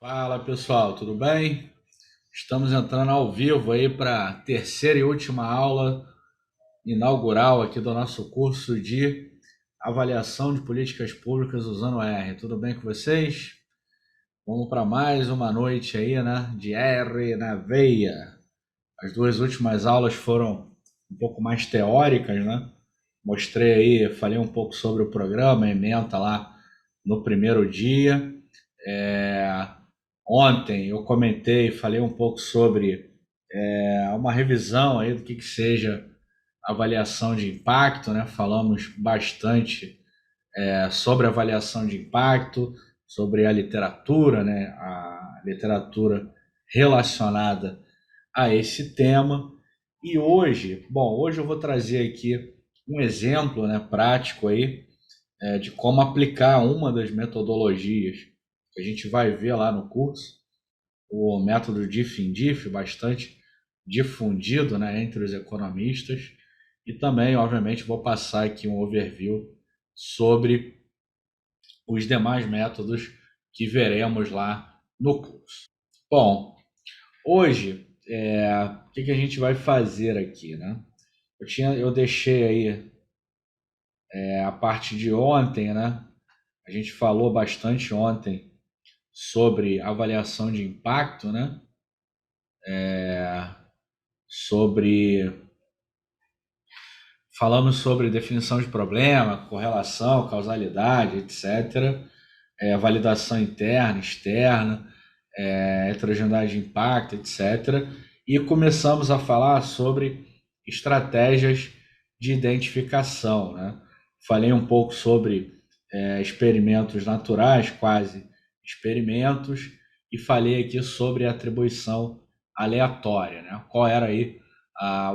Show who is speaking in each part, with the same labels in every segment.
Speaker 1: Fala pessoal, tudo bem? Estamos entrando ao vivo aí para a terceira e última aula inaugural aqui do nosso curso de avaliação de políticas públicas usando R. Tudo bem com vocês? Vamos para mais uma noite aí, né? De R na veia. As duas últimas aulas foram um pouco mais teóricas, né? Mostrei aí, falei um pouco sobre o programa, ementa lá no primeiro dia. É, Ontem eu comentei, falei um pouco sobre uma revisão aí do que seja avaliação de impacto, né? Falamos bastante sobre avaliação de impacto, sobre a literatura, né? A literatura relacionada a esse tema. E hoje eu vou trazer aqui um exemplo, né, prático aí de como aplicar uma das metodologias que a gente vai ver lá no curso, o método Diffie-Diff, bastante difundido, né, entre os economistas, e também, obviamente, vou passar aqui um overview sobre os demais métodos que veremos lá no curso. Bom, hoje, o que a gente vai fazer aqui, né? Eu deixei aí a parte de ontem, né? A gente falou bastante ontem sobre avaliação de impacto, né? Sobre Falamos sobre definição de problema, correlação, causalidade, etc. Validação interna, externa, heterogeneidade de impacto, etc. E começamos a falar sobre estratégias de identificação, né? Falei um pouco sobre experimentos naturais, quase experimentos, e falei aqui sobre atribuição aleatória, né? Qual era aí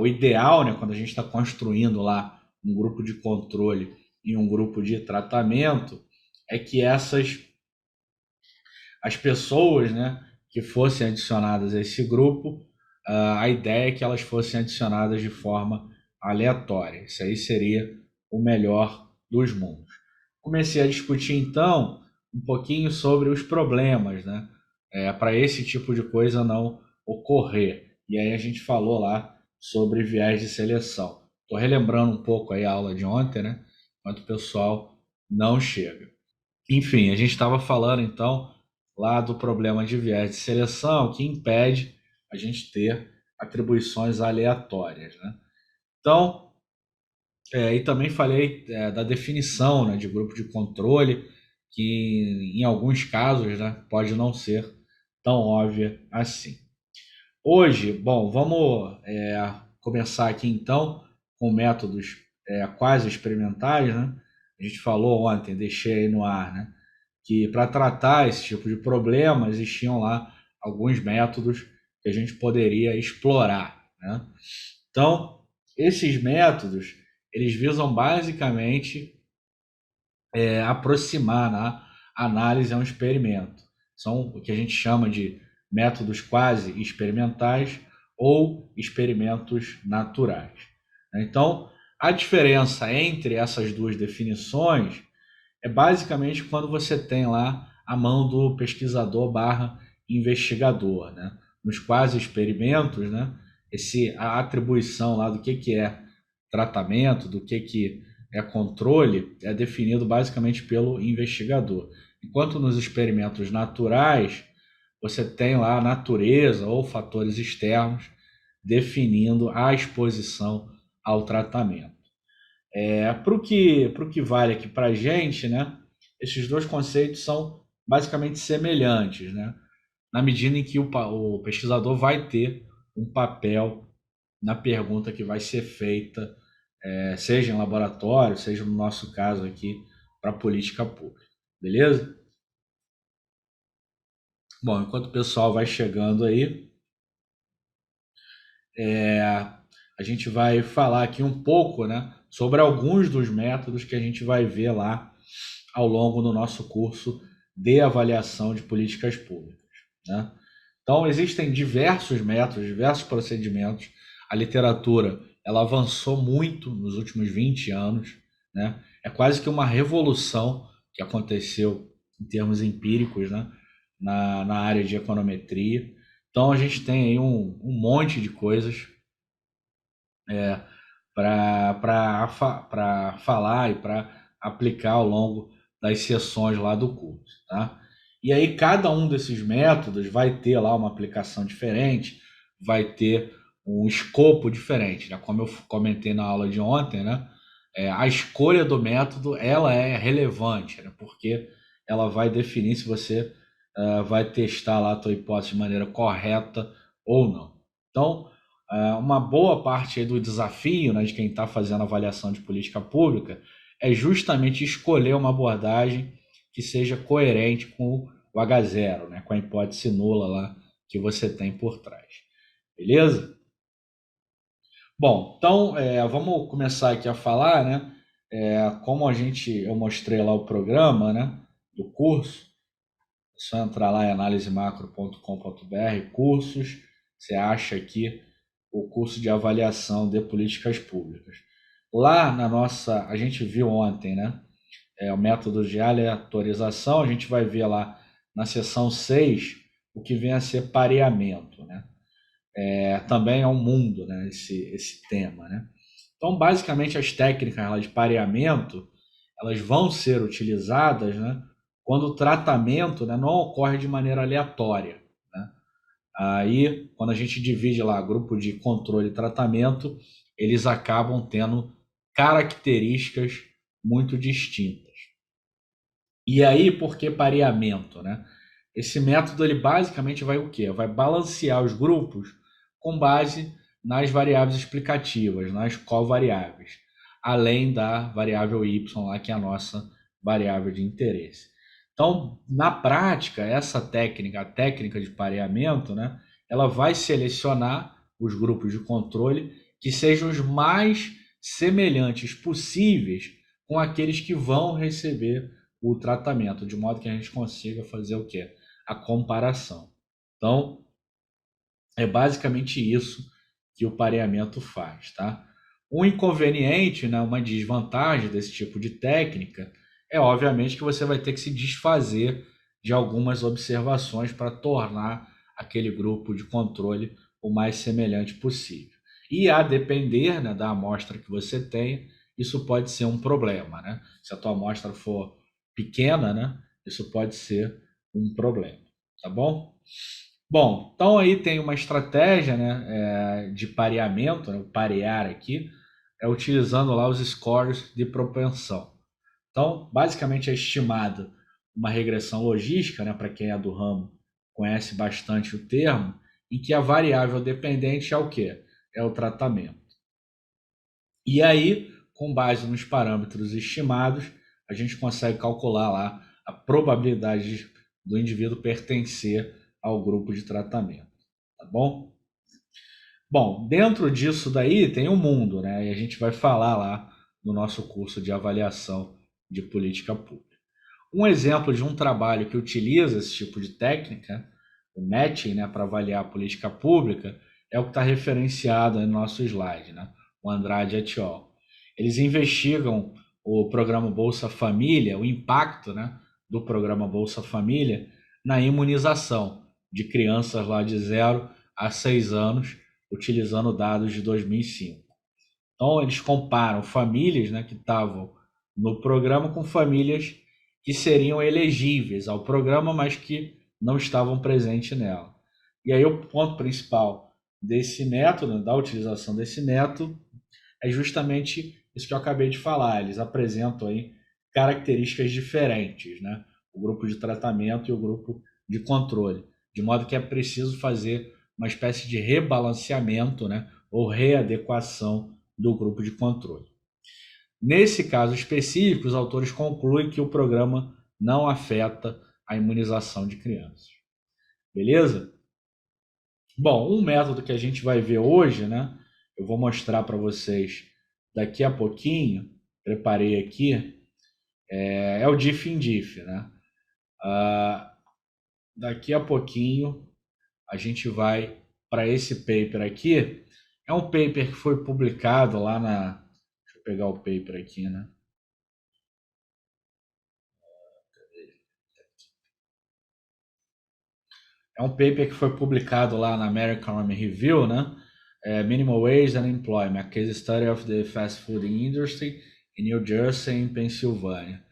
Speaker 1: o ideal, né, quando a gente está construindo lá um grupo de controle e um grupo de tratamento, é que as pessoas, né, que fossem adicionadas a esse grupo, a ideia é que elas fossem adicionadas de forma aleatória. Isso aí seria o melhor dos mundos. Comecei a discutir então um pouquinho sobre os problemas, né, para esse tipo de coisa não ocorrer. E aí a gente falou lá sobre viés de seleção. Estou relembrando um pouco aí a aula de ontem, né, enquanto o pessoal não chega. Enfim, a gente estava falando então lá do problema de viés de seleção que impede a gente ter atribuições aleatórias, né? Então, e também falei da definição, né, de grupo de controle, que em alguns casos, né, pode não ser tão óbvia assim. Hoje, bom, vamos começar aqui então com métodos quase experimentais, né? A gente falou ontem, deixei aí no ar, né? Que para tratar esse tipo de problema existiam lá alguns métodos que a gente poderia explorar, né? Então, esses métodos, eles visam basicamente aproximar na análise a um experimento. São o que a gente chama de métodos quase experimentais ou experimentos naturais. Então, a diferença entre essas duas definições é basicamente quando você tem lá a mão do pesquisador barra investigador, né? Nos quase experimentos, né? A atribuição lá do que é tratamento, do que é controle, é definido basicamente pelo investigador. Enquanto nos experimentos naturais, você tem lá a natureza ou fatores externos definindo a exposição ao tratamento. Para o que vale aqui para a gente, né? Esses dois conceitos são basicamente semelhantes, né? Na medida em que o pesquisador vai ter um papel na pergunta que vai ser feita, seja em laboratório, seja no nosso caso aqui, para política pública. Beleza? Bom, enquanto o pessoal vai chegando aí, a gente vai falar aqui um pouco, né, sobre alguns dos métodos que a gente vai ver lá ao longo do nosso curso de avaliação de políticas públicas, né? Então, existem diversos métodos, diversos procedimentos. A literatura, ela avançou muito nos últimos 20 anos, né? É quase que uma revolução que aconteceu em termos empíricos, né? na área de econometria. Então a gente tem aí um monte de coisas para falar e para aplicar ao longo das sessões lá do curso, tá? E aí cada um desses métodos vai ter lá uma aplicação diferente, vai ter um escopo diferente, né? Como eu comentei na aula de ontem, né? A escolha do método ela é relevante, né? Porque ela vai definir se você vai testar lá a tua hipótese de maneira correta ou não. Então, uma boa parte aí do desafio, né, de quem está fazendo avaliação de política pública é justamente escolher uma abordagem que seja coerente com o H0, né, com a hipótese nula lá que você tem por trás. Beleza? Bom, então vamos começar aqui a falar, né? Como eu mostrei lá o programa, né, do curso. É só entrar lá em analisemacro.com.br, cursos, você acha aqui o curso de avaliação de políticas públicas. Lá na nossa, a gente viu ontem, né? O método de aleatorização, a gente vai ver lá na seção 6 o que vem a ser pareamento, né? Também é um mundo, né? Esse tema, né? Então, basicamente, as técnicas lá de pareamento, elas vão ser utilizadas, né? Quando o tratamento, né, não ocorre de maneira aleatória, né? Aí, quando a gente divide lá grupo de controle e tratamento, eles acabam tendo características muito distintas. E aí, por que pareamento, né? Esse método ele basicamente vai o quê? Vai balancear os grupos com base nas variáveis explicativas, nas covariáveis, além da variável y lá que é a nossa variável de interesse. Então, na prática, essa técnica, a técnica de pareamento, né, ela vai selecionar os grupos de controle que sejam os mais semelhantes possíveis com aqueles que vão receber o tratamento, de modo que a gente consiga fazer o quê? A comparação. Então, é basicamente isso que o pareamento faz, tá? Um inconveniente, né, uma desvantagem desse tipo de técnica é, obviamente, que você vai ter que se desfazer de algumas observações para tornar aquele grupo de controle o mais semelhante possível. E a depender, né, da amostra que você tem, isso pode ser um problema, né? Se a tua amostra for pequena, né, isso pode ser um problema, tá bom? Bom, então aí tem uma estratégia, né, de pareamento, né, o parear aqui, é utilizando lá os scores de propensão. Então, basicamente é estimado uma regressão logística, né, para quem é do ramo conhece bastante o termo, em que a variável dependente é o quê? É o tratamento. E aí, com base nos parâmetros estimados, a gente consegue calcular lá a probabilidade do indivíduo pertencer ao grupo de tratamento, tá bom? Bom, dentro disso daí tem o mundo, né? E a gente vai falar lá no nosso curso de avaliação de política pública. Um exemplo de um trabalho que utiliza esse tipo de técnica, o matching, né, para avaliar a política pública, é o que está referenciado no nosso slide, né? O Andrade et al. Eles investigam o programa Bolsa Família, o impacto, né, do programa Bolsa Família na imunização de crianças lá de 0 a 6 anos, utilizando dados de 2005. Então, eles comparam famílias, né, que estavam no programa com famílias que seriam elegíveis ao programa, mas que não estavam presentes nela. E aí, o ponto principal desse método, da utilização desse método, é justamente isso que eu acabei de falar. Eles apresentam aí características diferentes, né? O grupo de tratamento e o grupo de controle, de modo que é preciso fazer uma espécie de rebalanceamento, né? Ou readequação do grupo de controle. Nesse caso específico, os autores concluem que o programa não afeta a imunização de crianças. Beleza? Bom, um método que a gente vai ver hoje, né? Eu vou mostrar para vocês daqui a pouquinho. Preparei aqui. É o diff in diff, né? Ah, daqui a pouquinho a gente vai para esse paper aqui. É um paper que foi publicado lá na. Deixa eu pegar o paper aqui, né? É um paper que foi publicado lá na American Economic Review, né? Minimum Wage and Employment, a Case Study of the Fast Food Industry in New Jersey e Pensilvânia.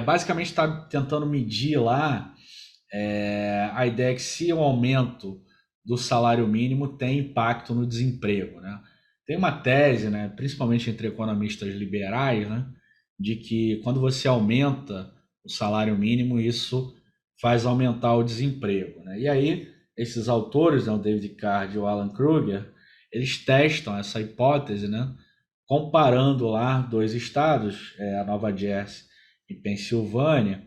Speaker 1: Basicamente está tentando medir lá a ideia que se o aumento do salário mínimo tem impacto no desemprego, né? Tem uma tese, né, principalmente entre economistas liberais, né, de que quando você aumenta o salário mínimo, isso faz aumentar o desemprego, né? E aí, esses autores, né, o David Card e o Alan Kruger, eles testam essa hipótese, né, comparando lá dois estados, a Nova Jersey e Pensilvânia,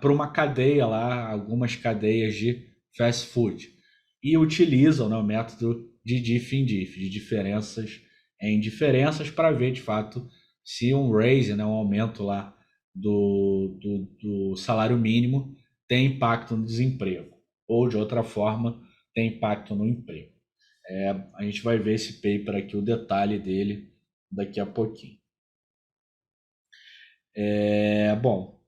Speaker 1: para uma cadeia lá, algumas cadeias de fast food. E utilizam, né, o método de diff in diff, de diferenças em diferenças, para ver de fato se um raise, né, um aumento lá do salário mínimo tem impacto no desemprego, ou de outra forma tem impacto no emprego. A gente vai ver esse paper aqui, o detalhe dele, daqui a pouquinho. Bom,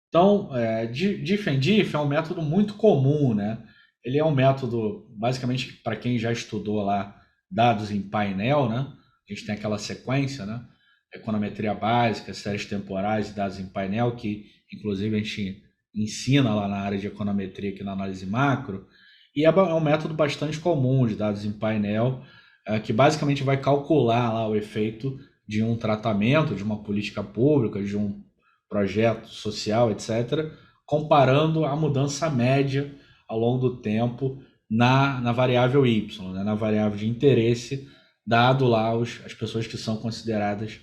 Speaker 1: então, diff and diff é um método muito comum, né? Ele é um método, basicamente, para quem já estudou lá dados em painel, né? A gente tem aquela sequência, né? Econometria básica, séries temporais e dados em painel, que inclusive a gente ensina lá na área de econometria, aqui na análise macro. E é um método bastante comum de dados em painel, que basicamente vai calcular lá o efeito de um tratamento, de uma política pública, de um projeto social, etc., comparando a mudança média ao longo do tempo na variável Y, né, na variável de interesse, dado lá as pessoas que são consideradas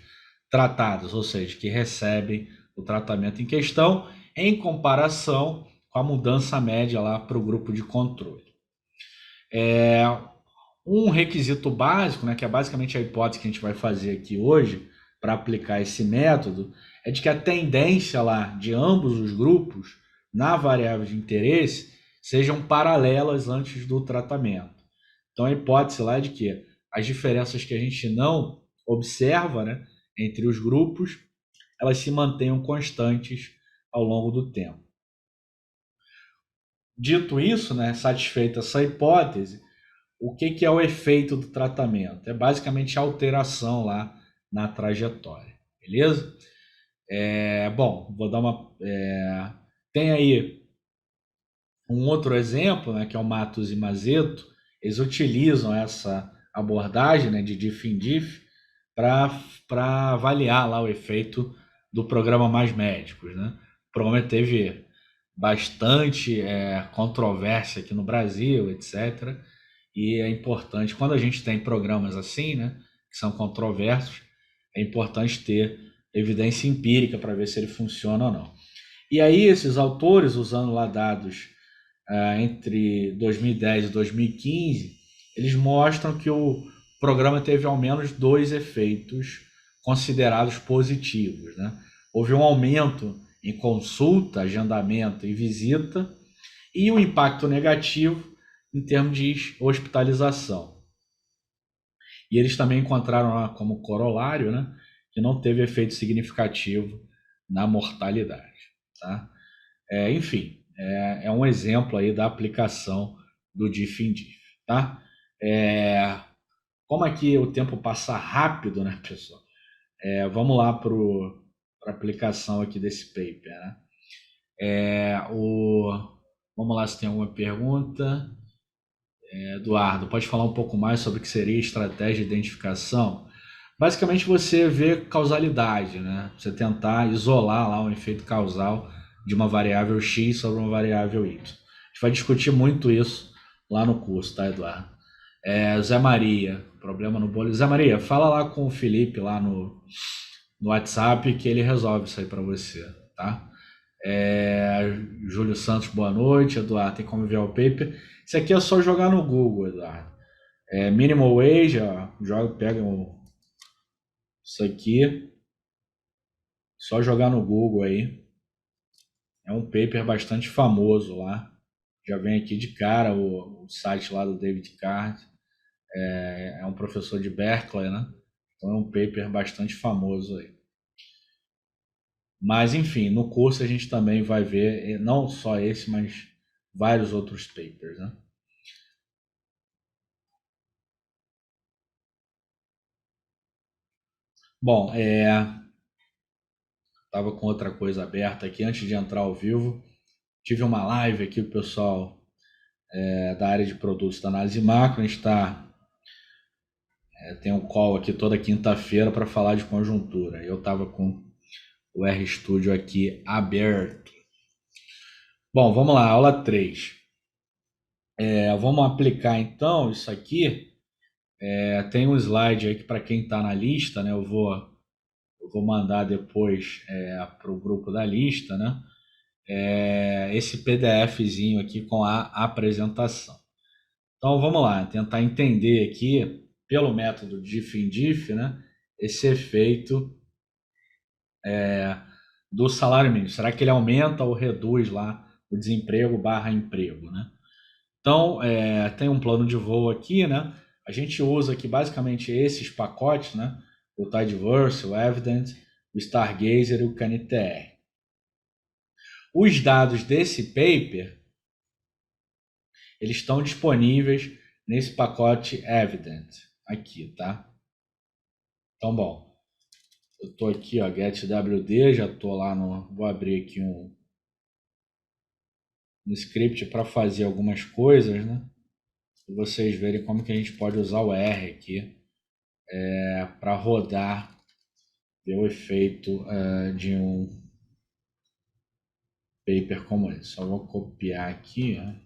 Speaker 1: tratadas, ou seja, que recebem o tratamento em questão, em comparação com a mudança média lá para o grupo de controle. Um requisito básico, né, que é basicamente a hipótese que a gente vai fazer aqui hoje, para aplicar esse método, é de que a tendência lá de ambos os grupos na variável de interesse sejam paralelas antes do tratamento. Então a hipótese lá é de que as diferenças que a gente não observa, né, entre os grupos, elas se mantenham constantes ao longo do tempo. Dito isso, né, satisfeita essa hipótese, o que é o efeito do tratamento? É basicamente a alteração lá na trajetória, beleza? Bom, vou dar uma. Tem aí um outro exemplo, né, que é o Matos e Mazeto. Eles utilizam essa abordagem, né, de diff in diff para avaliar lá o efeito do programa Mais Médicos, né? O programa teve bastante controvérsia aqui no Brasil, etc. E é importante, quando a gente tem programas assim, né, que são controversos, é importante ter evidência empírica para ver se ele funciona ou não. E aí, esses autores, usando lá dados entre 2010 e 2015, eles mostram que o programa teve ao menos dois efeitos considerados positivos, né? Houve um aumento em consulta, agendamento e visita, e um impacto negativo em termos de hospitalização. E eles também encontraram lá como corolário, né, que não teve efeito significativo na mortalidade. Tá? Enfim, é um exemplo aí da aplicação do diff in diff. Tá? Como aqui o tempo passa rápido, né, pessoal? Vamos lá para a aplicação aqui desse paper. Né? Vamos lá se tem alguma pergunta. Eduardo, pode falar um pouco mais sobre o que seria estratégia de identificação? Basicamente, você vê causalidade, né? Você tentar isolar lá o efeito causal de uma variável X sobre uma variável Y. A gente vai discutir muito isso lá no curso, tá, Eduardo? Zé Maria, problema no bolo. Zé Maria, fala lá com o Felipe lá no WhatsApp que ele resolve isso aí para você, tá? Júlio Santos, boa noite. Eduardo, tem como ver o paper? Isso aqui é só jogar no Google, Eduardo. Minimal wage, ó, pega isso aqui, só jogar no Google aí. É um paper bastante famoso lá. Já vem aqui de cara o site lá do David Card. É um professor de Berkeley, né? Então é um paper bastante famoso aí. Mas, enfim, no curso a gente também vai ver, não só esse, mas vários outros papers, né? Bom, estava com outra coisa aberta aqui antes de entrar ao vivo. Tive uma live aqui, o pessoal da área de produtos da análise macro. A gente tem um call aqui toda quinta-feira para falar de conjuntura. Eu estava com o RStudio aqui aberto. Bom, vamos lá, aula 3. Vamos aplicar então isso aqui. Tem um slide aí que para quem está na lista, né, eu vou mandar depois para o grupo da lista, né? Esse PDFzinho aqui com a apresentação. Então vamos lá, tentar entender aqui, pelo método diff-in-diff, né, esse efeito do salário mínimo. Será que ele aumenta ou reduz lá o desemprego barra emprego, né? Então, tem um plano de voo aqui, né? A gente usa aqui basicamente esses pacotes, né? O Tidyverse, o Evident, o Stargazer e o CaniTR. Os dados desse paper, eles estão disponíveis nesse pacote Evident aqui, tá? Então, bom, eu estou aqui, ó, getWD, já estou lá vou abrir aqui um script para fazer algumas coisas, né? Para vocês verem como que a gente pode usar o R aqui para rodar, ver o efeito de um paper como esse. Só vou copiar aqui, ó.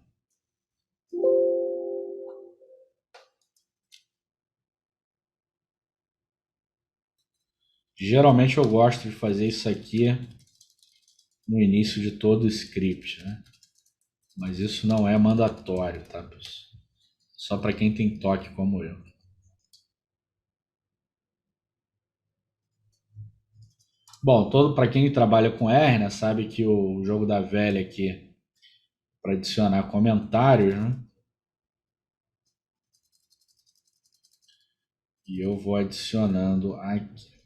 Speaker 1: Geralmente eu gosto de fazer isso aqui no início de todo o script, né? Mas isso não é mandatório, tá, pessoal? Só para quem tem toque como eu. Bom, para quem trabalha com R, né, sabe que o jogo da velha aqui para adicionar comentários, né? E eu vou adicionando aqui.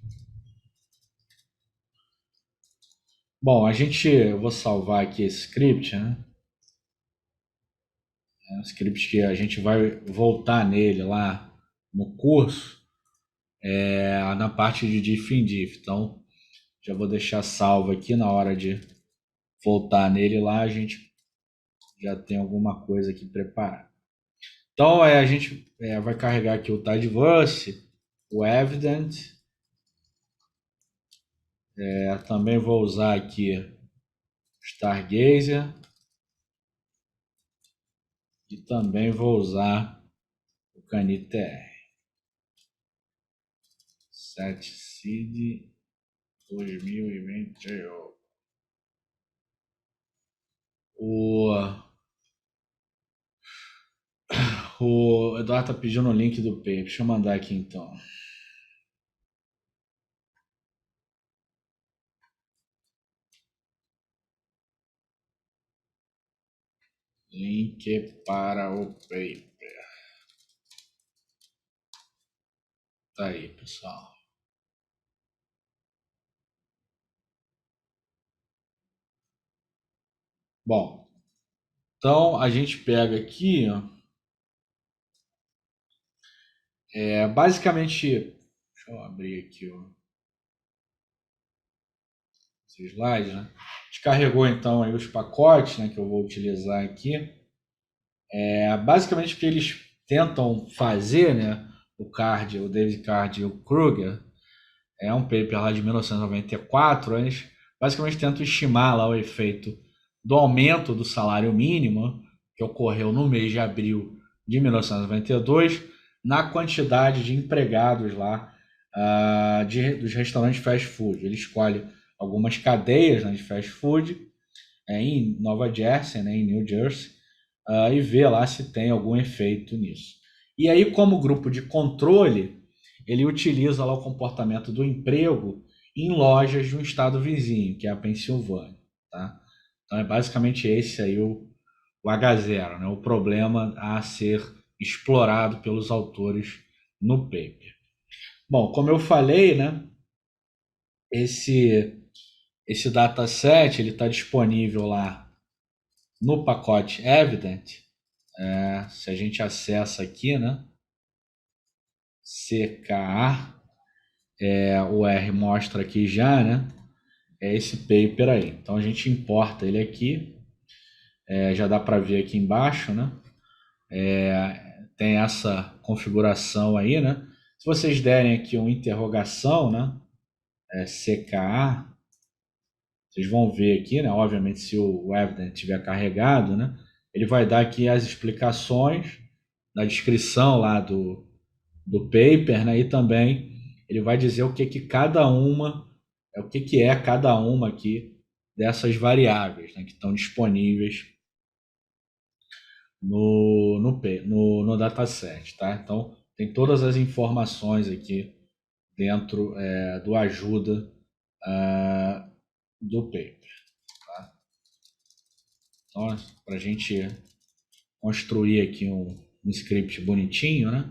Speaker 1: Bom, eu vou salvar aqui esse script, né? É um script que a gente vai voltar nele lá no curso, na parte de diff in diff. Então, já vou deixar salvo aqui na hora de voltar nele lá, a gente já tem alguma coisa aqui preparada. Então, a gente vai carregar aqui o Tidyverse, o Evident, também vou usar aqui o Stargazer e também vou usar o CaniTR. SetSeed 2021. O Eduardo tá pedindo o link do paper. Deixa eu mandar aqui então. Link para o paper. Tá aí, pessoal. Bom, então a gente pega aqui, ó, basicamente, deixa eu abrir aqui esse slide, né? A gente carregou então aí os pacotes, né, que eu vou utilizar aqui. Basicamente o que eles tentam fazer, né, o David Card e o Kruger, é um paper lá de 1994, eles basicamente tentam estimar lá o efeito do aumento do salário mínimo que ocorreu no mês de abril de 1992 na quantidade de empregados lá dos restaurantes fast food. Ele escolhe algumas cadeias, né, de fast food em Nova Jersey, né, em New Jersey, e vê lá se tem algum efeito nisso. E aí, como grupo de controle, ele utiliza lá o comportamento do emprego em lojas de um estado vizinho, que é a Pensilvânia. Tá? Então é basicamente esse aí o H0, né? O problema a ser explorado pelos autores no paper. Bom, como eu falei, né, esse dataset ele está disponível lá no pacote evident, se a gente acessa aqui, né, CKA, o R mostra aqui já, né, é esse paper aí. Então a gente importa ele aqui, já dá para ver aqui embaixo, né, tem essa configuração aí, né. Se vocês derem aqui uma interrogação, né, CKA, vocês vão ver aqui, né, obviamente se o evident estiver carregado, né, ele vai dar aqui as explicações na descrição lá do paper, né, e também ele vai dizer o que que cada uma, o que que é cada uma aqui dessas variáveis, né, que estão disponíveis no dataset, tá? Então, tem todas as informações aqui dentro do ajuda do paper, tá? Então, para a gente construir aqui um script bonitinho, né?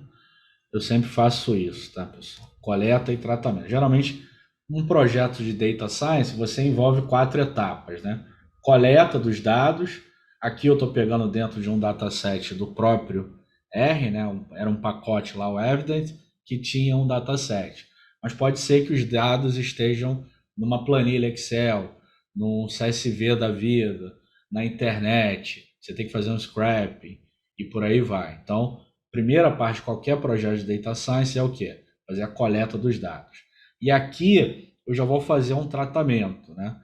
Speaker 1: Eu sempre faço isso, tá, pessoal? Coleta e tratamento. Geralmente, um projeto de data science, você envolve 4 etapas, né? Coleta dos dados. Aqui eu estou pegando dentro de um dataset do próprio R, né? Era um pacote lá, o Evident, que tinha um dataset. Mas pode ser que os dados estejam numa planilha Excel, num CSV da vida, na internet. Você tem que fazer um scraping e por aí vai. Então, primeira parte de qualquer projeto de data science é o quê? Fazer a coleta dos dados. E aqui eu já vou fazer um tratamento, né?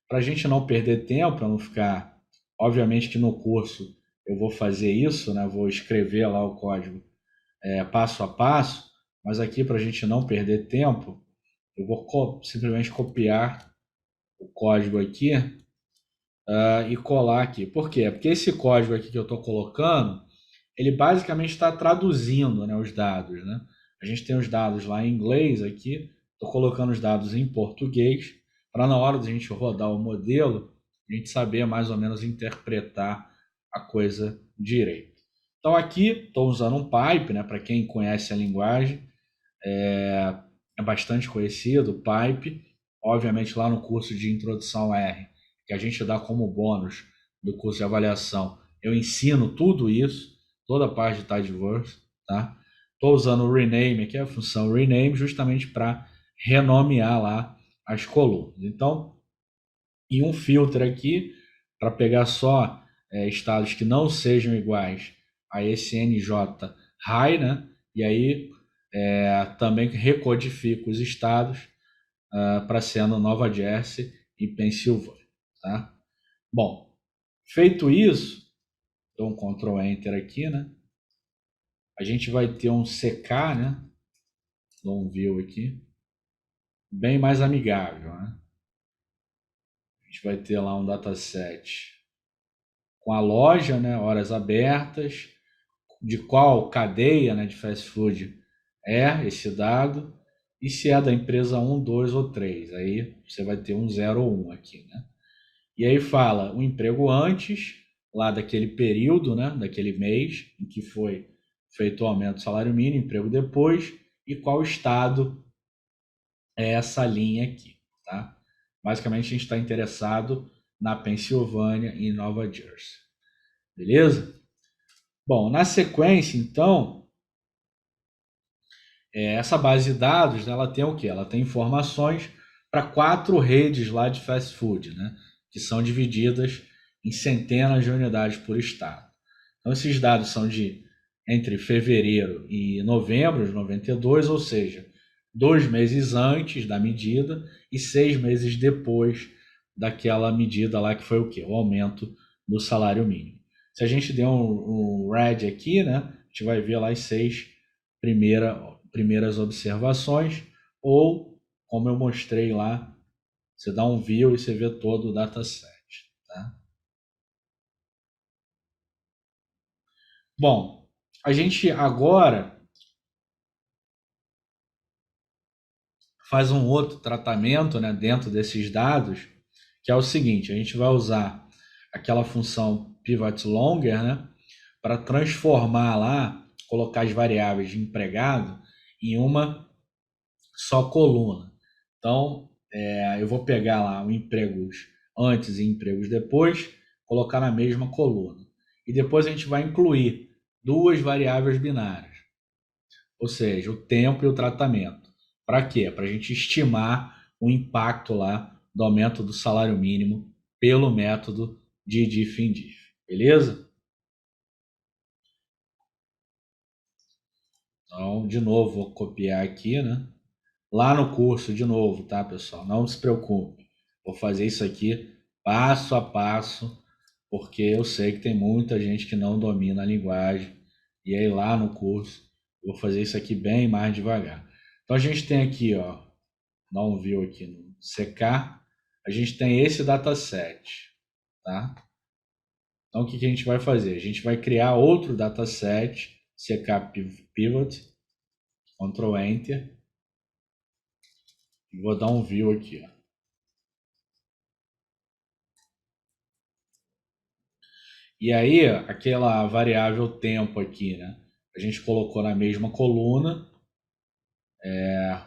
Speaker 1: Para a gente não perder tempo, para não ficar. Obviamente que no curso eu vou fazer isso, né? Vou escrever lá o código passo a passo, mas aqui para a gente não perder tempo, eu vou simplesmente copiar o código aqui e colar aqui. Por quê? Porque esse código aqui que eu estou colocando, ele basicamente está traduzindo, né, os dados, né? A gente tem os dados lá em inglês aqui, estou colocando os dados em português, para na hora de a gente rodar o modelo, a gente saber mais ou menos interpretar a coisa direito. Então aqui estou usando um pipe, né? Para quem conhece a linguagem, é bastante conhecido, o pipe. Obviamente lá no curso de introdução a R, que a gente dá como bônus do curso de avaliação, eu ensino tudo isso, toda a parte de Tidyverse, tá? Estou usando o rename aqui, a função rename, justamente para renomear lá as colunas. Então, e um filtro aqui para pegar só estados que não sejam iguais a esse NJ high, né? E aí também recodifico os estados para ser no Nova Jersey e Pensilvânia, tá? Bom, feito isso, dou um Ctrl Enter aqui, né? A gente vai ter um CK, né? Dou um view aqui, bem mais amigável, né? A gente vai ter lá um dataset com a loja, né? Horas abertas, de qual cadeia, né, de fast food é esse dado, e se é da empresa um, 2 ou 3. Aí você vai ter um 0 ou 1 aqui, né? E aí fala o emprego antes, lá daquele período, né, daquele mês em que foi feito o aumento do salário mínimo, emprego depois, e qual estado é essa linha aqui, tá? Basicamente a gente está interessado na Pensilvânia e Nova Jersey. Beleza? Bom, na sequência, então, essa base de dados, né, ela tem o quê? Ela tem informações para 4 redes lá de fast food, né, que são divididas em centenas de unidades por estado. Então, esses dados são de entre fevereiro e novembro de 92, ou seja, 2 meses antes da medida e 6 meses depois daquela medida lá que foi o quê? O aumento do salário mínimo. Se a gente der um red aqui, né, a gente vai ver lá as 6 primeiras observações, ou, como eu mostrei lá, você dá um view e você vê todo o dataset. Tá? Bom, a gente agora faz um outro tratamento, né, dentro desses dados, que é o seguinte: a gente vai usar aquela função pivot longer, né, para transformar lá, colocar as variáveis de empregado em uma só coluna. Então, eu vou pegar lá o empregos antes e empregos depois, colocar na mesma coluna. E depois a gente vai incluir duas variáveis binárias, ou seja, o tempo e o tratamento. Para quê? Para a gente estimar o impacto lá do aumento do salário mínimo pelo método de diff-in-diff. Beleza? Então, de novo, vou copiar aqui, né? Lá no curso, de novo, tá, pessoal? Não se preocupe. Vou fazer isso aqui passo a passo, porque eu sei que tem muita gente que não domina a linguagem. E aí, lá no curso, eu vou fazer isso aqui bem mais devagar. Então, a gente tem aqui, ó, dá um view aqui no CK, a gente tem esse dataset, tá? Então, o que a gente vai fazer? A gente vai criar outro dataset, CK Pivot, Ctrl Enter, e vou dar um view aqui, ó. E aí, aquela variável tempo aqui, né? A gente colocou na mesma coluna,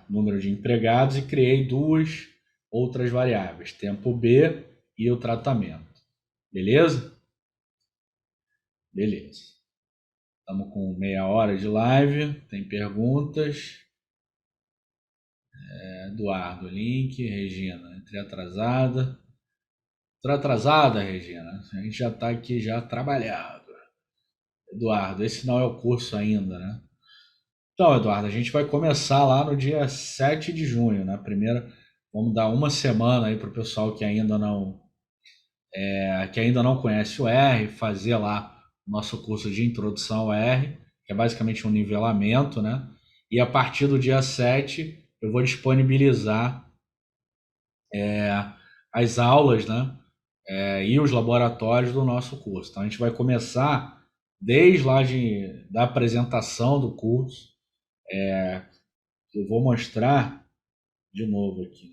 Speaker 1: número de empregados, e criei duas outras variáveis, tempo B e o tratamento. Beleza? Beleza. Estamos com meia hora de live, tem perguntas. Eduardo, link, Regina, entrei atrasada. Entrei atrasada, Regina? A gente já está aqui já trabalhado. Eduardo, esse não é o curso ainda, né? Então, Eduardo, a gente vai começar lá no dia 7 de junho, né? Primeiro, vamos dar uma semana aí para o pessoal que ainda não conhece o R, fazer lá o nosso curso de introdução ao R, que é basicamente um nivelamento, né? E a partir do dia 7 eu vou disponibilizar as aulas, né? E os laboratórios do nosso curso. Então, a gente vai começar desde lá da apresentação do curso. Eu vou mostrar de novo aqui.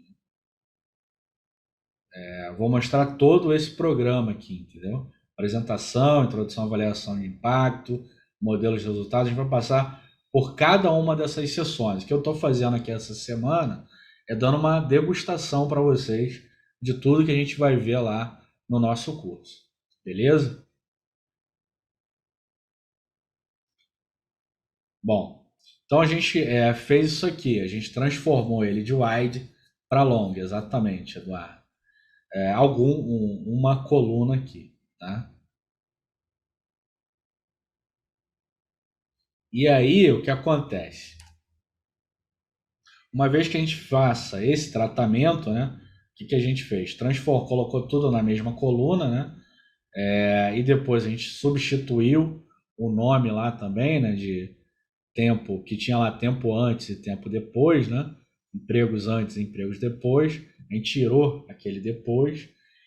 Speaker 1: Vou mostrar todo esse programa aqui, entendeu? Apresentação, introdução, avaliação de impacto, modelos de resultados. A gente vai passar por cada uma dessas sessões. O que eu estou fazendo aqui essa semana é dando uma degustação para vocês de tudo que a gente vai ver lá no nosso curso. Beleza? Bom, então a gente fez isso aqui. A gente transformou ele de wide para long, exatamente, Eduardo. Uma coluna aqui, tá? E aí, o que acontece? Uma vez que a gente faça esse tratamento, né? O que a gente fez? Colocou tudo na mesma coluna, né? E depois a gente substituiu o nome lá também, né? De tempo, que tinha lá tempo antes e tempo depois, né? Empregos antes e empregos depois. A gente tirou aquele depois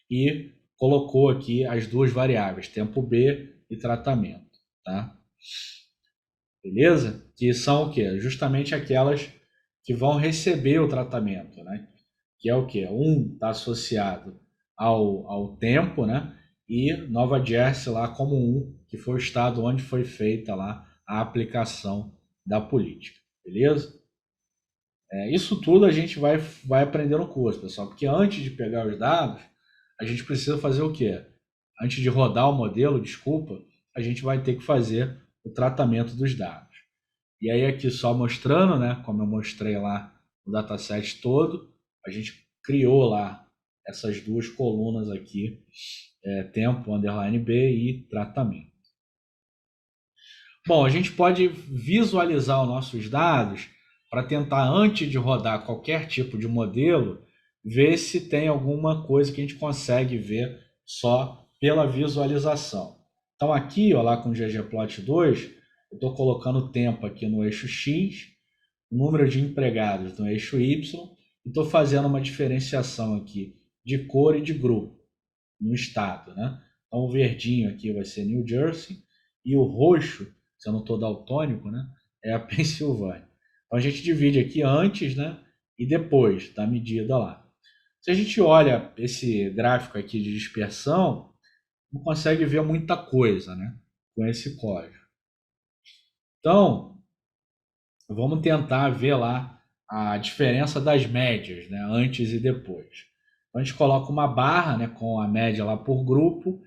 Speaker 1: e colocou aqui as duas variáveis, tempo B e tratamento, tá? Beleza? Que são o quê? Justamente aquelas que vão receber o tratamento, né? Que é o quê? Um está associado ao tempo, né? E Nova Jersey lá como que foi o estado onde foi feita lá a aplicação da política, beleza? Isso tudo a gente vai aprender no curso, pessoal, porque antes de pegar os dados, a gente precisa fazer o quê? Antes de rodar o modelo, desculpa, a gente vai ter que fazer o tratamento dos dados. E aí aqui só mostrando, né, como eu mostrei lá o dataset todo, a gente criou lá essas duas colunas aqui, tempo, underline B e tratamento. Bom, a gente pode visualizar os nossos dados para tentar, antes de rodar qualquer tipo de modelo, ver se tem alguma coisa que a gente consegue ver só pela visualização. Então aqui, ó, lá com o ggplot 2, eu estou colocando o tempo aqui no eixo X, o número de empregados no eixo Y, e estou fazendo uma diferenciação aqui de cor e de grupo no estado, né? Então o verdinho aqui vai ser New Jersey e o roxo, se eu não estou daltônico, né, é a Pensilvânia. Então a gente divide aqui antes, né, e depois da medida lá. Se a gente olha esse gráfico aqui de dispersão, não consegue ver muita coisa, né, com esse código. Então, vamos tentar ver lá a diferença das médias, né, antes e depois. Então, a gente coloca uma barra, né, com a média lá por grupo.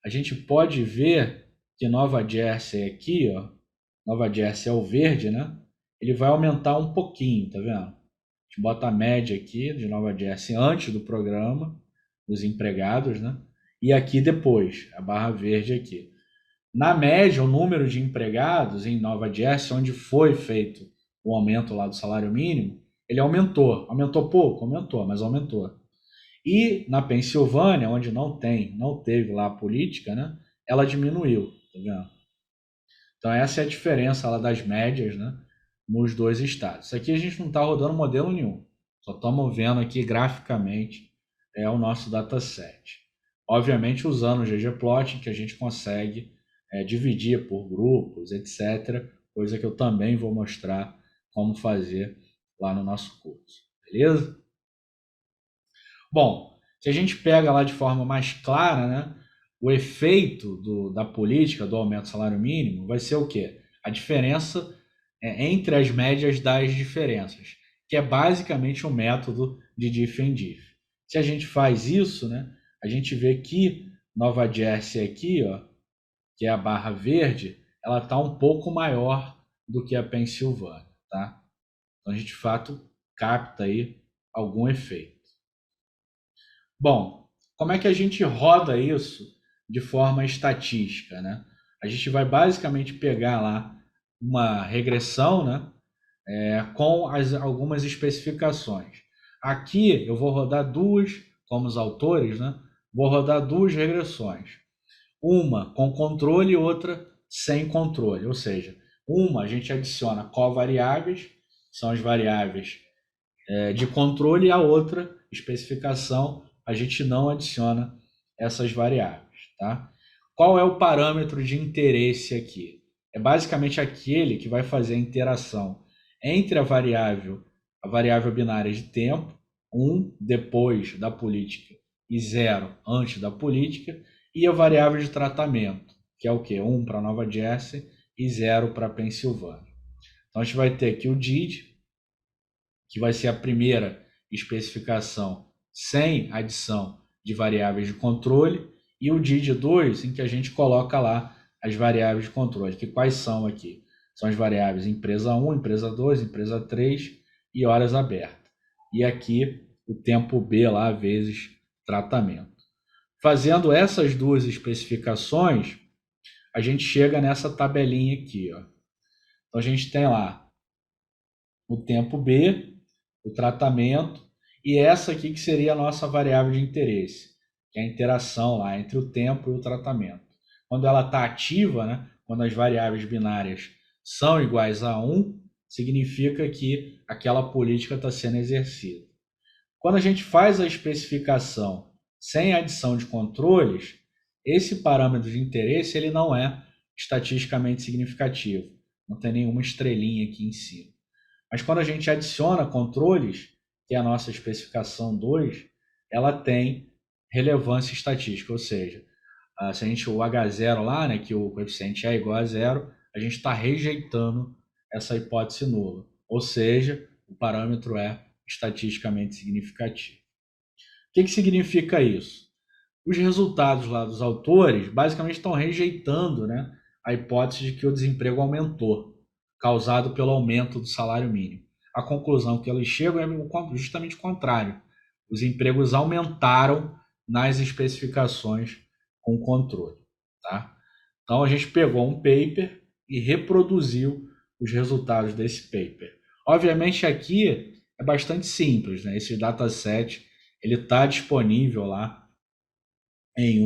Speaker 1: a gente pode ver que Nova Jersey aqui, ó, Nova Jersey é o verde, né? Ele vai aumentar um pouquinho, tá vendo? A gente bota a média aqui de Nova Jersey antes do programa, dos empregados, né? E aqui depois, a barra verde aqui. Na média, o número de empregados em Nova Jersey, onde foi feito o aumento lá do salário mínimo, ele aumentou. Aumentou pouco? Aumentou, mas aumentou. E na Pensilvânia, onde não teve lá a política, né? Ela diminuiu, tá vendo? Então essa é a diferença lá das médias, né? Nos dois estados. Isso aqui a gente não está rodando modelo nenhum. Só estamos vendo aqui graficamente o nosso dataset. Obviamente usando o ggplot, que a gente consegue dividir por grupos, etc. Coisa que eu também vou mostrar como fazer lá no nosso curso. Beleza? Bom, se a gente pega lá de forma mais clara, né, o efeito da política do aumento do salário mínimo vai ser o quê? A diferença entre as médias das diferenças, que é basicamente um método de diff and diff. Se a gente faz isso, né, a gente vê que Nova Jersey aqui, ó, que é a barra verde, ela está um pouco maior do que a Pensilvânia, tá? Então a gente de fato capta aí algum efeito. Bom, como é que a gente roda isso de forma estatística, né? A gente vai basicamente pegar lá uma regressão, né? Com algumas especificações. Aqui eu vou rodar duas, como os autores, né? Vou rodar duas regressões. Uma com controle e outra sem controle. Ou seja, uma a gente adiciona covariáveis, são as variáveis de controle, e a outra especificação a gente não adiciona essas variáveis, tá? Qual é o parâmetro de interesse aqui? É basicamente aquele que vai fazer a interação entre a variável binária de tempo, 1 depois da política e 0 antes da política, e a variável de tratamento, que é o quê? 1 para Nova Jersey e 0 para Pensilvânia. Então a gente vai ter aqui o DID, que vai ser a primeira especificação sem adição de variáveis de controle, e o DID2, em que a gente coloca lá as variáveis de controle, que quais são aqui? São as variáveis empresa 1, empresa 2, empresa 3 e horas abertas. E aqui o tempo B lá vezes tratamento. Fazendo essas duas especificações, a gente chega nessa tabelinha aqui, ó. Então a gente tem lá o tempo B, o tratamento, e essa aqui que seria a nossa variável de interesse, que é a interação lá entre o tempo e o tratamento. Quando ela está ativa, né, quando as variáveis binárias são iguais a 1, significa que aquela política está sendo exercida. Quando a gente faz a especificação sem adição de controles, esse parâmetro de interesse ele não é estatisticamente significativo. Não tem nenhuma estrelinha aqui em cima. Mas quando a gente adiciona controles, que é a nossa especificação 2, ela tem relevância estatística, ou seja, se a gente o H0 lá, né, que o coeficiente é igual a zero, a gente está rejeitando essa hipótese nula, ou seja, o parâmetro é estatisticamente significativo. O que significa isso? Os resultados lá dos autores basicamente estão rejeitando, né, a hipótese de que o desemprego aumentou, causado pelo aumento do salário mínimo. A conclusão que eles chegam é justamente o contrário. Os empregos aumentaram nas especificações com controle. Tá? Então a gente pegou um paper e reproduziu os resultados desse paper. Obviamente aqui é bastante simples, né? Esse dataset ele está disponível lá em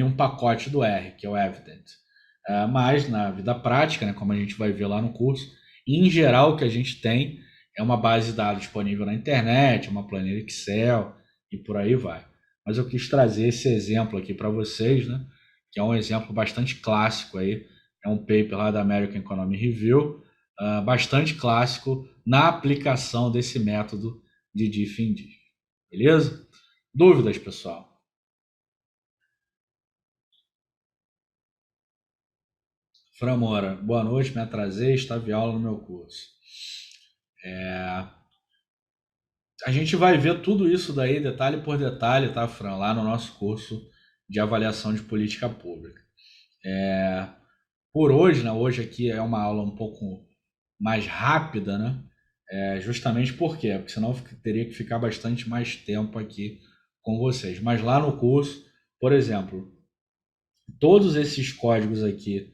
Speaker 1: um pacote do R, que é o Evident. Mas na vida prática, né, como a gente vai ver lá no curso, em geral o que a gente tem é uma base de dados disponível na internet, uma planilha Excel e por aí vai. Mas eu quis trazer esse exemplo aqui para vocês, né, que é um exemplo bastante clássico aí, é um paper lá da American Economic Review, bastante clássico na aplicação desse método de diff and diff. Beleza? Dúvidas, pessoal? Framora, boa noite, me atrasei, estava em aula no meu curso. A gente vai ver tudo isso daí, detalhe por detalhe, tá, Fran, lá no nosso curso de avaliação de política pública. Por hoje, né? Hoje aqui é uma aula um pouco mais rápida, né? Justamente por quê? Porque senão eu teria que ficar bastante mais tempo aqui com vocês. Mas lá no curso, por exemplo, todos esses códigos aqui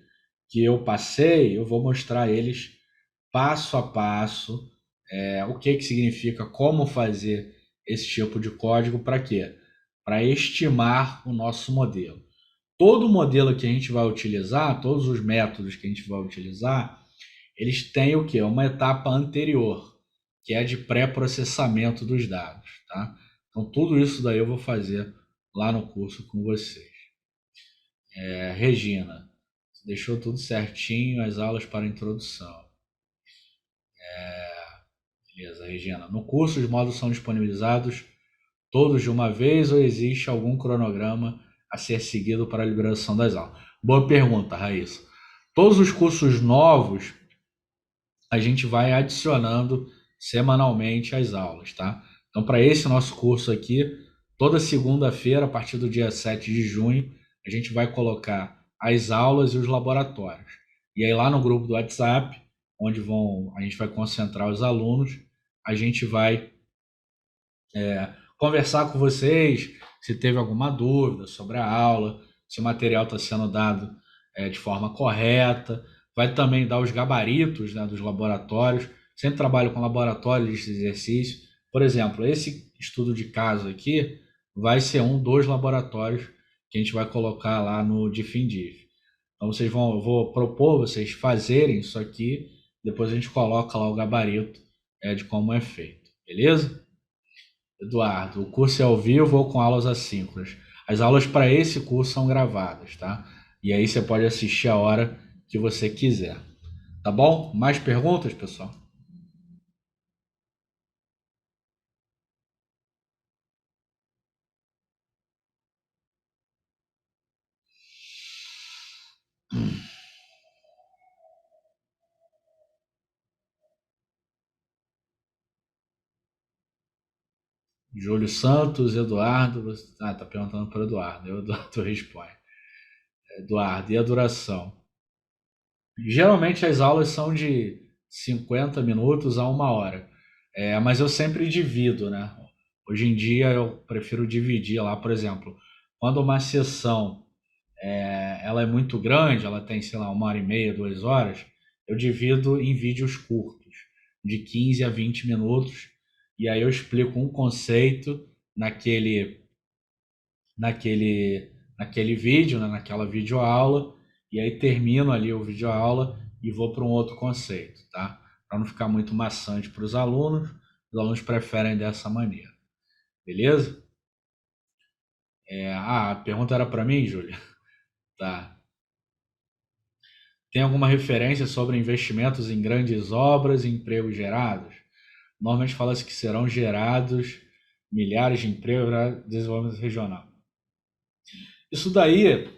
Speaker 1: que eu passei, eu vou mostrar eles passo a passo, o que significa, como fazer esse tipo de código, para quê? Para estimar o nosso modelo. Todo modelo que a gente vai utilizar, todos os métodos que a gente vai utilizar, eles têm o quê? Uma etapa anterior, que é de pré-processamento dos dados, tá? Então, tudo isso daí eu vou fazer lá no curso com vocês. Regina, deixou tudo certinho, as aulas para introdução. Beleza, Regina. No curso, os módulos são disponibilizados todos de uma vez ou existe algum cronograma a ser seguido para a liberação das aulas? Boa pergunta, Raíssa. Todos os cursos novos, a gente vai adicionando semanalmente as aulas, tá? Então, para esse nosso curso aqui, toda segunda-feira, a partir do dia 7 de junho, a gente vai colocar as aulas e os laboratórios. E aí lá no grupo do WhatsApp, onde a gente vai concentrar os alunos, a gente vai conversar com vocês se teve alguma dúvida sobre a aula, se o material está sendo dado de forma correta. Vai também dar os gabaritos, né, dos laboratórios. Sempre trabalho com laboratórios de exercício. Por exemplo, esse estudo de caso aqui vai ser um dos laboratórios que a gente vai colocar lá no DIFINDIF. Então eu vou propor vocês fazerem isso aqui, depois a gente coloca lá o gabarito de como é feito, beleza? Eduardo, o curso é ao vivo ou com aulas assíncronas? As aulas para esse curso são gravadas, tá? E aí você pode assistir a hora que você quiser. Tá bom? Mais perguntas, pessoal? Júlio Santos, Eduardo. Tá perguntando para o Eduardo. Eduardo responde. Eduardo, e a duração? Geralmente as aulas são de 50 minutos a uma hora. Mas eu sempre divido, né? Hoje em dia eu prefiro dividir lá, por exemplo, quando uma sessão ela é muito grande, ela tem, sei lá, uma hora e meia, 2 horas, eu divido em vídeos curtos, de 15 a 20 minutos, e aí eu explico um conceito naquele, naquele vídeo, né, naquela videoaula, e aí termino ali o videoaula e vou para um outro conceito, tá? Para não ficar muito maçante para os alunos preferem dessa maneira, beleza? A pergunta era para mim, Júlia? Tá. Tem alguma referência sobre investimentos em grandes obras e empregos gerados? Normalmente fala-se que serão gerados milhares de empregos para desenvolvimento regional. Isso daí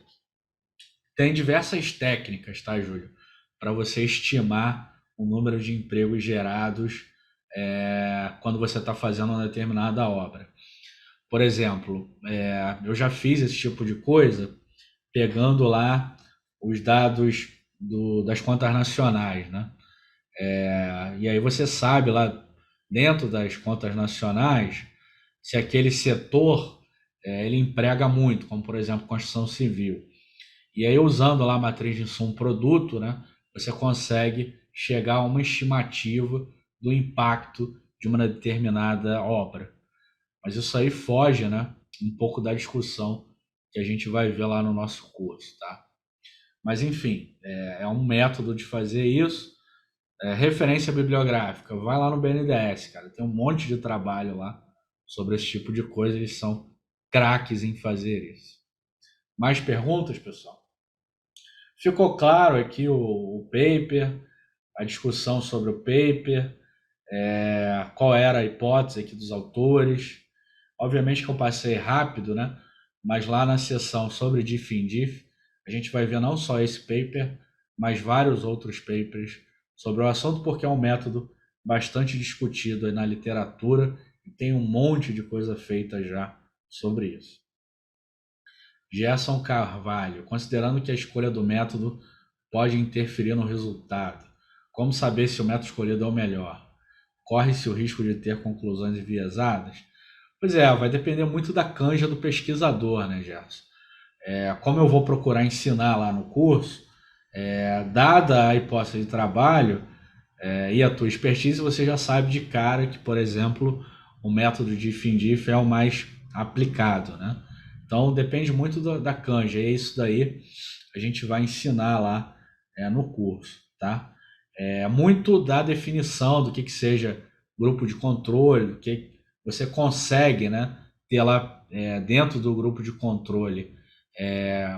Speaker 1: tem diversas técnicas, tá, Júlio? Para você estimar o número de empregos gerados quando você está fazendo uma determinada obra. Por exemplo, eu já fiz esse tipo de coisa pegando lá os dados das contas nacionais, né? E aí você sabe lá dentro das contas nacionais se aquele setor ele emprega muito, como por exemplo construção civil. E aí usando lá a matriz de insumo produto, né, você consegue chegar a uma estimativa do impacto de uma determinada obra. Mas isso aí foge, né, um pouco da discussão que a gente vai ver lá no nosso curso, tá? Mas enfim, é um método de fazer isso. Referência bibliográfica, vai lá no BNDES, cara. Tem um monte de trabalho lá sobre esse tipo de coisa. Eles são craques em fazer isso. Mais perguntas, pessoal? Ficou claro aqui o paper, a discussão sobre o paper, qual era a hipótese aqui dos autores. Obviamente que eu passei rápido, né? Mas lá na seção sobre diff in diff, a gente vai ver não só esse paper, mas vários outros papers sobre o assunto, porque é um método bastante discutido aí na literatura e tem um monte de coisa feita já sobre isso. Gerson Carvalho, considerando que a escolha do método pode interferir no resultado, como saber se o método escolhido é o melhor? Corre-se o risco de ter conclusões enviesadas? Pois é, vai depender muito da canja do pesquisador, né, Gerson? Como eu vou procurar ensinar lá no curso, dada a hipótese de trabalho e a tua expertise, você já sabe de cara que, por exemplo, o método de FINDIF é o mais aplicado, né? Então depende muito da canja, e é isso daí a gente vai ensinar lá no curso, tá? Muito da definição do que seja grupo de controle, do que você consegue, né, ter lá dentro do grupo de controle,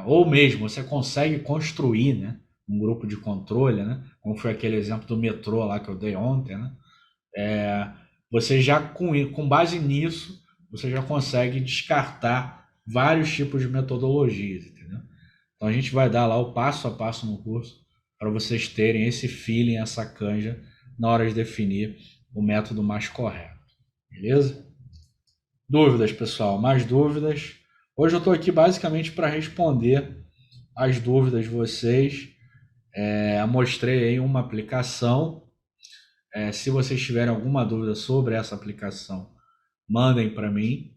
Speaker 1: ou mesmo você consegue construir, né, um grupo de controle, né, como foi aquele exemplo do metrô lá que eu dei ontem, né, você já com base nisso, você já consegue descartar vários tipos de metodologias, entendeu? Então a gente vai dar lá o passo a passo no curso para vocês terem esse feeling, essa canja na hora de definir o método mais correto, beleza? Dúvidas, pessoal? Mais dúvidas? Hoje eu estou aqui basicamente para responder as dúvidas de vocês. Mostrei aí uma aplicação. Se vocês tiverem alguma dúvida sobre essa aplicação, mandem para mim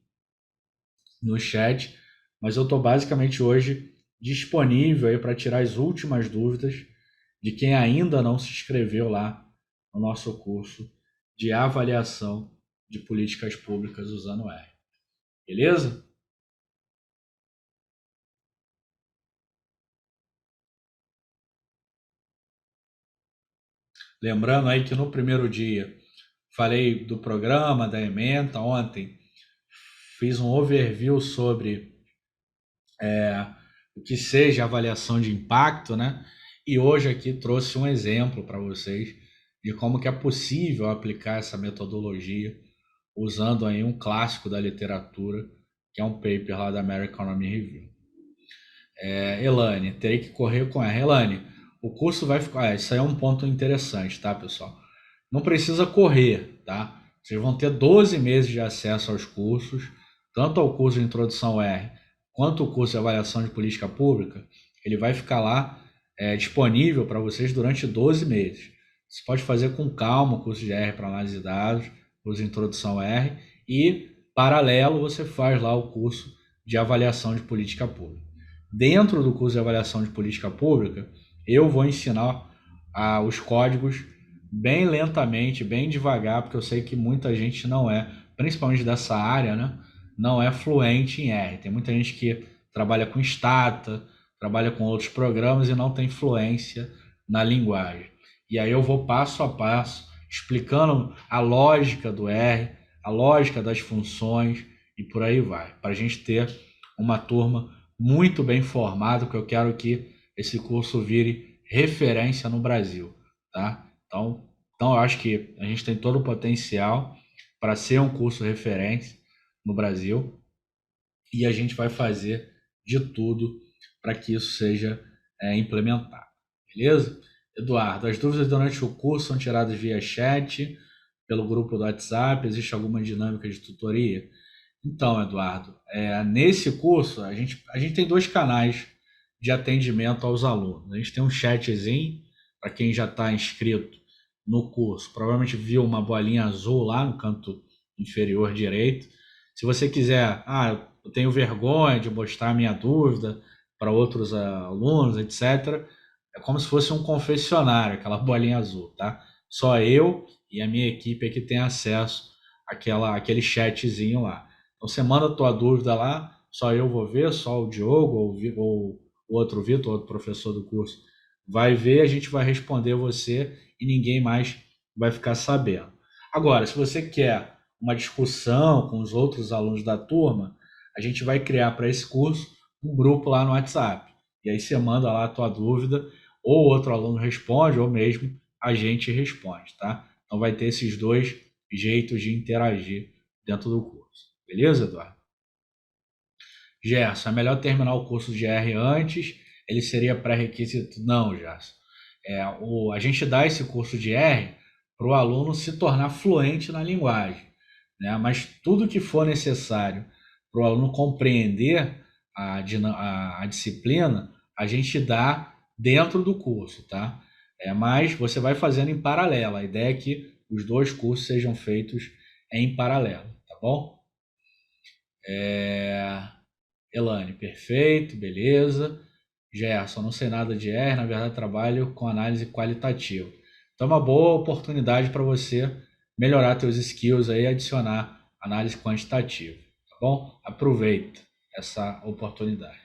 Speaker 1: no chat. Mas eu estou basicamente hoje disponível aí para tirar as últimas dúvidas de quem ainda não se inscreveu lá no nosso curso de avaliação de políticas públicas usando R. Beleza? Lembrando aí que no primeiro dia falei do programa, da ementa. Ontem fiz um overview sobre o que seja avaliação de impacto, né? E hoje aqui trouxe um exemplo para vocês de como que é possível aplicar essa metodologia usando aí um clássico da literatura, que é um paper lá da American Economic Review. Elane, terei que correr com ela. Elane, o curso vai ficar. Isso aí é um ponto interessante, tá, pessoal? Não precisa correr, tá? Vocês vão ter 12 meses de acesso aos cursos, tanto ao curso de Introdução R, quanto o curso de Avaliação de Política Pública. Ele vai ficar lá disponível para vocês durante 12 meses. Você pode fazer com calma o curso de R para análise de dados, curso de Introdução R, e, paralelo, você faz lá o curso de Avaliação de Política Pública. Dentro do curso de Avaliação de Política Pública, eu vou ensinar os códigos bem lentamente, bem devagar, porque eu sei que muita gente não é, principalmente dessa área, né, não é fluente em R. Tem muita gente que trabalha com Stata, trabalha com outros programas e não tem fluência na linguagem. E aí eu vou passo a passo, explicando a lógica do R, a lógica das funções e por aí vai, para a gente ter uma turma muito bem formada, que eu quero que esse curso vire referência no Brasil, tá? Então eu acho que a gente tem todo o potencial para ser um curso referência no Brasil e a gente vai fazer de tudo para que isso seja implementado, beleza? Eduardo, as dúvidas durante o curso são tiradas via chat, pelo grupo do WhatsApp, existe alguma dinâmica de tutoria? Então, Eduardo, nesse curso a gente tem dois canais de atendimento aos alunos. A gente tem um chatzinho para quem já está inscrito no curso. Provavelmente viu uma bolinha azul lá no canto inferior direito. Se você quiser, eu tenho vergonha de mostrar minha dúvida para outros alunos, etc. É como se fosse um confessionário, aquela bolinha azul, tá? Só eu e a minha equipe é que tem acesso àquele chatzinho lá. Então você manda a tua dúvida lá, só eu vou ver, só o Diogo ou o outro Vitor, outro professor do curso, vai ver, a gente vai responder você e ninguém mais vai ficar sabendo. Agora, se você quer uma discussão com os outros alunos da turma, a gente vai criar para esse curso um grupo lá no WhatsApp. E aí você manda lá a tua dúvida, ou outro aluno responde, ou mesmo a gente responde, tá? Então vai ter esses dois jeitos de interagir dentro do curso. Beleza, Eduardo? Gerson, é melhor terminar o curso de R antes? Ele seria pré-requisito? Não, Gerson. A gente dá esse curso de R para o aluno se tornar fluente na linguagem, né? Mas tudo que for necessário para o aluno compreender a disciplina, a gente dá dentro do curso, tá? Mas você vai fazendo em paralelo. A ideia é que os dois cursos sejam feitos em paralelo, tá bom? Elane, perfeito, beleza. Gerson, não sei nada de R, na verdade trabalho com análise qualitativa. Então é uma boa oportunidade para você melhorar seus skills aí e adicionar análise quantitativa, tá bom? Aproveita essa oportunidade.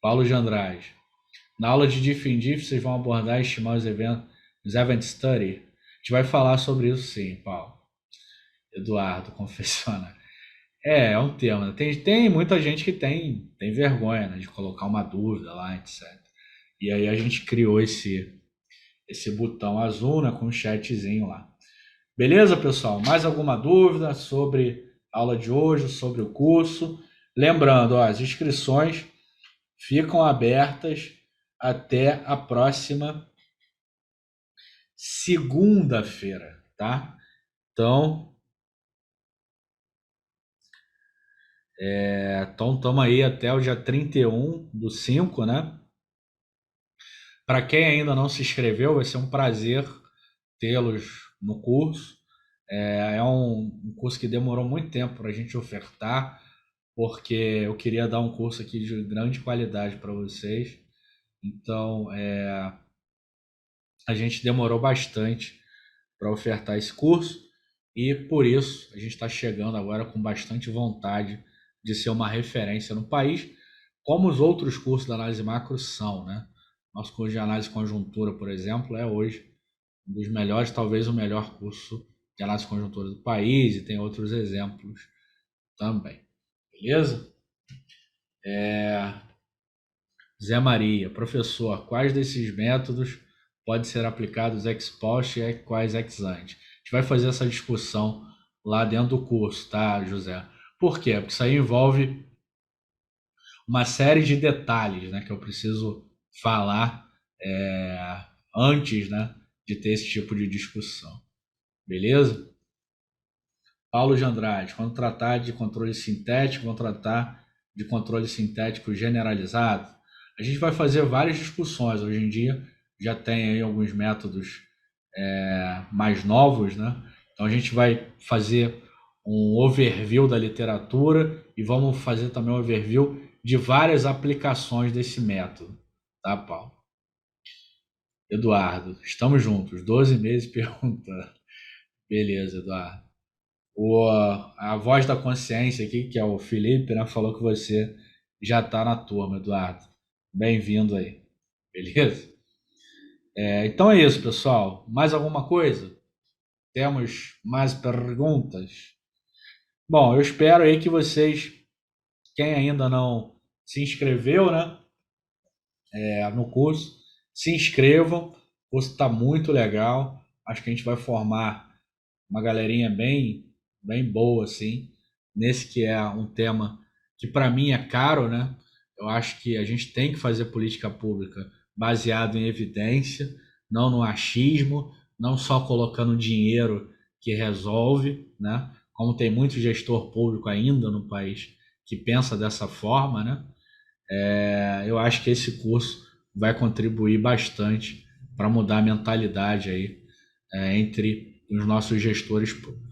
Speaker 1: Paulo de Andrade, na aula de Diff in Diff, vocês vão abordar e estimar os event study? A gente vai falar sobre isso sim, Paulo. Eduardo, confessiona. É um tema, né? Tem muita gente que tem vergonha, né, de colocar uma dúvida lá, etc. E aí a gente criou esse botão azul, né, com um chatzinho lá. Beleza, pessoal? Mais alguma dúvida sobre a aula de hoje, sobre o curso? Lembrando, ó, as inscrições ficam abertas até a próxima segunda-feira, tá? Então, estamos aí até o dia 31/5, né? Para quem ainda não se inscreveu, vai ser um prazer tê-los no curso. É um curso que demorou muito tempo para a gente ofertar, porque eu queria dar um curso aqui de grande qualidade para vocês. Então, a gente demorou bastante para ofertar esse curso e por isso a gente está chegando agora com bastante vontade de ser uma referência no país, como os outros cursos da análise macro são, né? Nosso curso de análise conjuntura, por exemplo, é hoje um dos melhores, talvez o melhor curso de análise conjuntura do país, e tem outros exemplos também. Beleza? Zé Maria, professor, quais desses métodos podem ser aplicados ex post e quais ex ante? A gente vai fazer essa discussão lá dentro do curso, tá, José? Por quê? Porque isso aí envolve uma série de detalhes, né, que eu preciso falar antes, né, de ter esse tipo de discussão. Beleza? Paulo de Andrade, quando tratar de controle sintético, vamos tratar de controle sintético generalizado. A gente vai fazer várias discussões. Hoje em dia já tem aí alguns métodos mais novos, né? Então a gente vai fazer um overview da literatura e vamos fazer também um overview de várias aplicações desse método, tá, Paulo? Eduardo, estamos juntos, 12 meses perguntando. Beleza, Eduardo. A voz da consciência aqui, que é o Felipe, né, falou que você já está na turma, Eduardo. Bem-vindo aí. Beleza? Então é isso, pessoal. Mais alguma coisa? Temos mais perguntas? Bom, eu espero aí que vocês, quem ainda não se inscreveu, né, no curso, se inscrevam. O curso está muito legal. Acho que a gente vai formar uma galerinha bem boa, assim, nesse que é um tema que para mim é caro, né? Eu acho que a gente tem que fazer política pública baseado em evidência, não no achismo, não só colocando dinheiro que resolve, né? Como tem muito gestor público ainda no país que pensa dessa forma, né? Eu acho que esse curso vai contribuir bastante para mudar a mentalidade aí entre os nossos gestores públicos.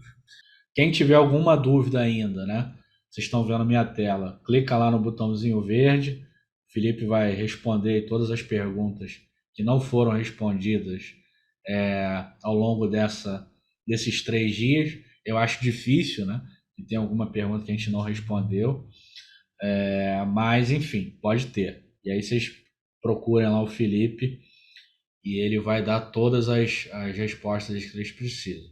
Speaker 1: Quem tiver alguma dúvida ainda, né? Vocês estão vendo a minha tela, clica lá no botãozinho verde. O Felipe vai responder todas as perguntas que não foram respondidas ao longo desses 3 dias. Eu acho difícil, né? Que tem alguma pergunta que a gente não respondeu. Mas, enfim, pode ter. E aí vocês procurem lá o Felipe e ele vai dar todas as respostas que vocês precisam.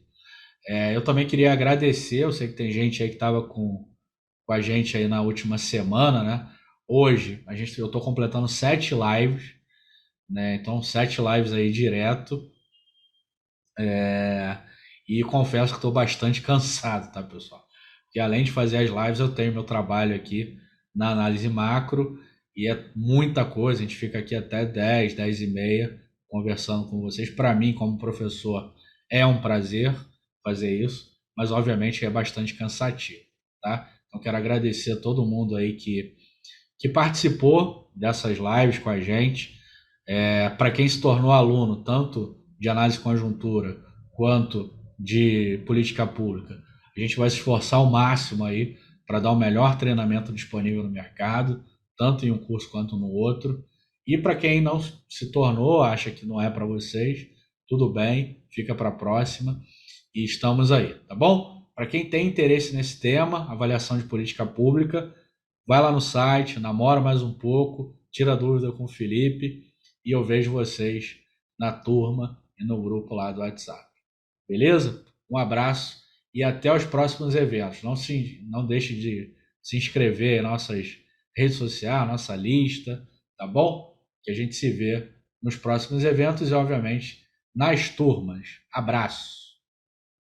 Speaker 1: Eu também queria agradecer, eu sei que tem gente aí que estava com a gente aí na última semana, né? Hoje, eu estou completando 7 lives, né? Então, 7 lives aí direto. E confesso que estou bastante cansado, tá, pessoal? Porque além de fazer as lives, eu tenho meu trabalho aqui na análise macro e é muita coisa. A gente fica aqui até 10, 10 e meia conversando com vocês. Para mim, como professor, é um prazer fazer isso, mas obviamente é bastante cansativo, tá? Então quero agradecer a todo mundo aí que que participou dessas lives com a gente. Para quem se tornou aluno, tanto de análise conjuntura quanto de política pública, a gente vai se esforçar ao máximo aí para dar o melhor treinamento disponível no mercado, tanto em um curso quanto no outro. E para quem não se tornou, acha que não é para vocês, tudo bem, fica para a próxima e estamos aí, tá bom? Para quem tem interesse nesse tema, avaliação de política pública, vai lá no site, namora mais um pouco, tira dúvida com o Felipe e eu vejo vocês na turma e no grupo lá do WhatsApp. Beleza? Um abraço e até os próximos eventos. Não deixe de se inscrever em nossas redes sociais, nossa lista, tá bom? Que a gente se vê nos próximos eventos e, obviamente, nas turmas. Abraço!